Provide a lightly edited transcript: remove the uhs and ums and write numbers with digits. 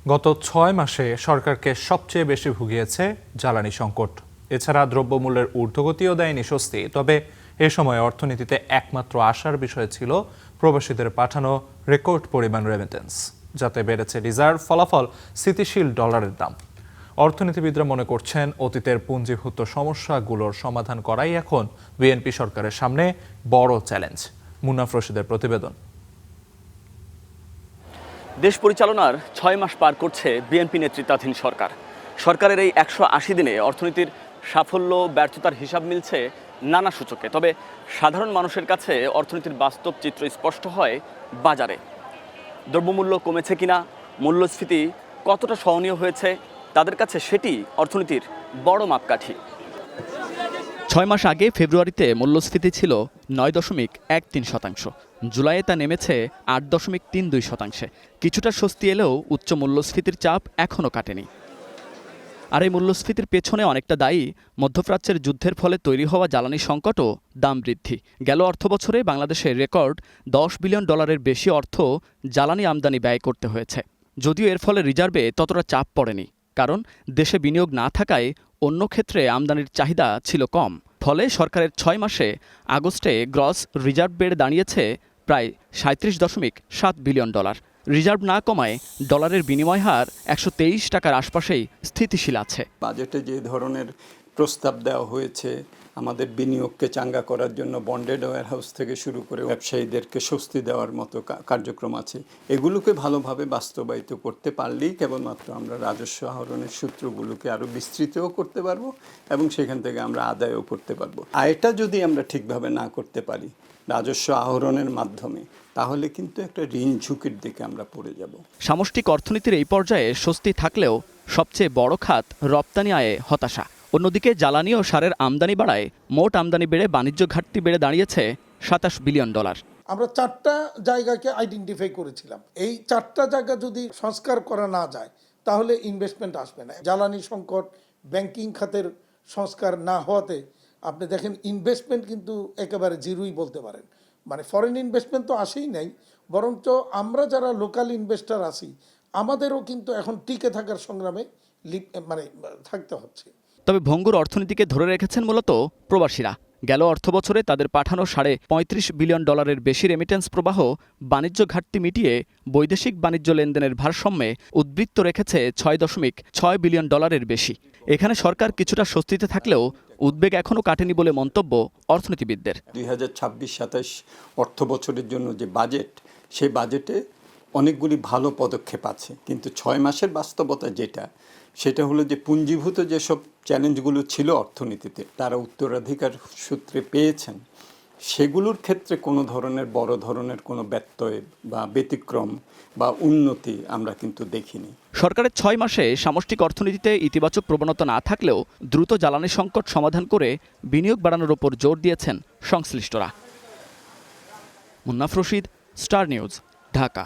গত ৬ মাসে সরকারকে সবচেয়ে বেশি ভুগিয়েছে জ্বালানি সংকট। এছাড়া দ্রব্যমূল্যের ঊর্ধ্বগতিও দেয়নি স্বস্তি। তবে এ সময় অর্থনীতিতে একমাত্র আশার বিষয় ছিল প্রবাসীদের পাঠানো রেকর্ড পরিমাণ রেমিটেন্স, যাতে বেড়েছে রিজার্ভ, ফলাফল স্থিতিশীল ডলারের দাম। অর্থনীতিবিদরা মনে করছেন অতীতের পুঞ্জীভূত সমস্যাগুলোর সমাধান করাই এখন বিএনপি সরকারের সামনে বড় চ্যালেঞ্জ। মুন্নাফ রশিদের প্রতিবেদন। দেশ পরিচালনার ৬ মাস পার করছে বিএনপি নেতৃত্বাধীন সরকার। সরকারের এই ১৮০ দিনে অর্থনীতির সাফল্য ব্যর্থতার হিসাব মিলছে নানা সূচকে। তবে সাধারণ মানুষের কাছে অর্থনীতির বাস্তব চিত্র স্পষ্ট হয় বাজারে। দ্রব্যমূল্য কমেছে কিনা, মূল্যস্ফীতি কতটা সহনীয় হয়েছে, তাদের কাছে সেটি অর্থনীতির বড় মাপকাঠি। ৬ মাস আগে ফেব্রুয়ারিতে মূল্যস্ফীতি ছিল ৯.13%। জুলাইয়ে তা নেমেছে ৮.32%। কিছুটা স্বস্তি এলেও উচ্চ মূল্যস্ফীতির চাপ এখনও কাটেনি। আর এই মূল্যস্ফীতির পেছনে অনেকটা দায়ী মধ্যপ্রাচ্যের যুদ্ধের ফলে তৈরি হওয়া জ্বালানি সংকট ও দাম বৃদ্ধি। গেল অর্থবছরে বাংলাদেশের রেকর্ড $10 বিলিয়ন বেশি অর্থ জ্বালানি আমদানি ব্যয় করতে হয়েছে। যদিও এর ফলে রিজার্ভে ততটা চাপ পড়েনি, কারণ দেশে বিনিয়োগ না থাকায় অন্য ক্ষেত্রে আমদানির চাহিদা ছিল কম। ফলে সরকারের ৬ মাসে আগস্টে গ্রস রিজার্ভ বেড়ে দাঁড়িয়েছে প্রায় $37.7 বিলিয়ন। রিজার্ভ না কমায় ডলারের বিনিময় হার ১২৩ টাকার আশপাশেই স্থিতিশীল আছে। বাজেটে যে ধরনের প্রস্তাব দেওয়া হয়েছে আমাদের বিনিয়োগকে চাঙ্গা করার জন্য বন্ডেড ওয়্যারহাউস থেকে শুরু করে ব্যবসায়ীদেরকে স্বস্তি দেওয়ার মতো কার্যক্রম আছে, এগুলোকে ভালোভাবে বাস্তবায়িত করতে পারলেই কেবলমাত্র আমরা রাজস্ব আহরণের সূত্রগুলোকে আরও বিস্তৃতও করতে পারবো এবং সেখান থেকে আমরা আদায়ও করতে পারবো। আয়টা যদি আমরা ঠিকভাবে না করতে পারি রাজস্ব আহরণের মাধ্যমে, তাহলে কিন্তু একটা ঋণ ঝুঁকির দিকে আমরা পড়ে যাব। সামষ্টিক অর্থনীতির এই পর্যায়ে স্বস্তি থাকলেও সবচেয়ে বড় খাত রপ্তানি আয়ে হতাশা। অন্যদিকে জ্বালানি ও সারের আমদানি বাড়ায় মোট আমদানি বেড়ে বাণিজ্য ঘাটতি বেড়ে দাঁড়িয়েছে $27 বিলিয়ন। আমরা 4টা জায়গাকে আইডেন্টিফাই করেছিলাম। এই 4টা জায়গা যদি সংস্কার করা না যায় তাহলে ইনভেস্টমেন্ট আসবে না। জ্বালানি সংকট, ব্যাংকিং খাতের সংস্কার না হওয়াতে আপনি দেখেন ইনভেস্টমেন্ট কিন্তু একেবারে জিরোই বলতে পারেন। মানে ফরেন ইনভেস্টমেন্ট তো আসেই নাই, বরঞ্চ আমরা যারা লোকাল ইনভেস্টর আছি আমাদেরও কিন্তু এখন টিকে থাকার সংগ্রামে থাকতে হচ্ছে। তবে ভঙ্গুর অর্থনীতিকে ধরে রেখেছেন মূলত প্রবাসীরা। গেল অর্থবছরে তাদের পাঠানো $35 বিলিয়ন বেশি রেমিটেন্স প্রবাহ বাণিজ্য ঘাটতি মিটিয়ে বৈদেশিক বাণিজ্য লেনদেনের ভারসাম্যে উদ্বৃত্ত রেখেছে $6.6 বিলিয়ন বেশি। এখানে সরকার কিছুটা স্বস্তিতে থাকলেও উদ্বেগ এখনও কাটেনি বলে মন্তব্য অর্থনীতিবিদদের। 2026-27 অর্থ বছরের জন্য যে বাজেট, সেই বাজেটে অনেকগুলি ভালো পদক্ষেপ আছে, কিন্তু 6 মাসের বাস্তবতা সেটা হলো যে পুঞ্জীভূত যেসব চ্যালেঞ্জগুলো ছিল অর্থনীতিতে তারা উত্তরাধিকার সূত্রে পেয়েছেন, সেগুলোর ক্ষেত্রে কোনো ধরনের বড় ধরনের কোনো ব্যত্যয় বা ব্যতিক্রম বা উন্নতি আমরা কিন্তু দেখিনি। সরকারের 6 মাসে সামষ্টিক অর্থনীতিতে ইতিবাচক প্রবণতা না থাকলেও দ্রুত জ্বালানি সংকট সমাধান করে বিনিয়োগ বাড়ানোর ওপর জোর দিয়েছেন সংশ্লিষ্টরা। Munnaf Rashid, star news, Dhaka.